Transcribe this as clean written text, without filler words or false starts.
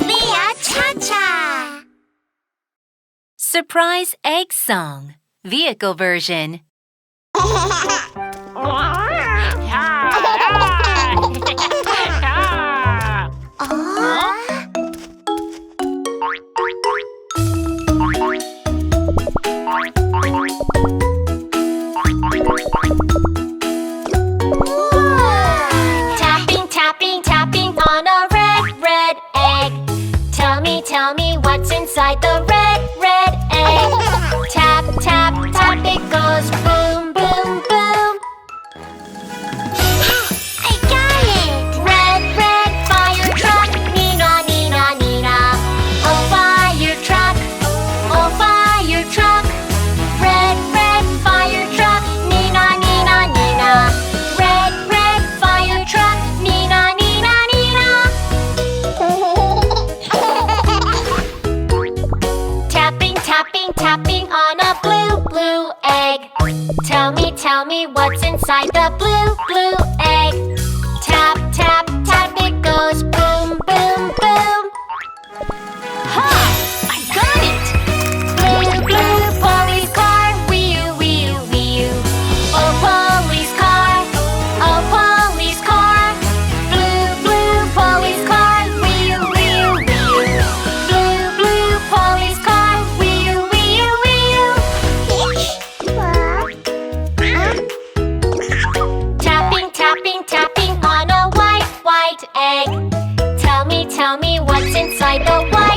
LiaChaCha! Surprise egg song, vehicle version. Tell me what's inside the red egg. Tap, tap, tap, it goes boom, boom, boom. I got it! Red fire truck, nee-naw, nee-naw, nee-naw. Oh, fire truck, oh, fire truck. Red fire truck, nee-naw, nee-naw, nee-naw. Red fire truck, nee-naw, nee-naw, nee-naw. Tapping on a blue egg. Tell me what's inside the blue egg. Tap, tap, tap, it goes boom, boom, boom. Ha! I got it! Blue police car, wee-oo, wee-oo, wee-oo. Oh, police car, oh, police car. Blue police car, wee-oo, wee-oo, wee-oo. Blue police car, wee-oo, wee-oo, wee-oo. Tapping on a white egg. Tell me what's inside the white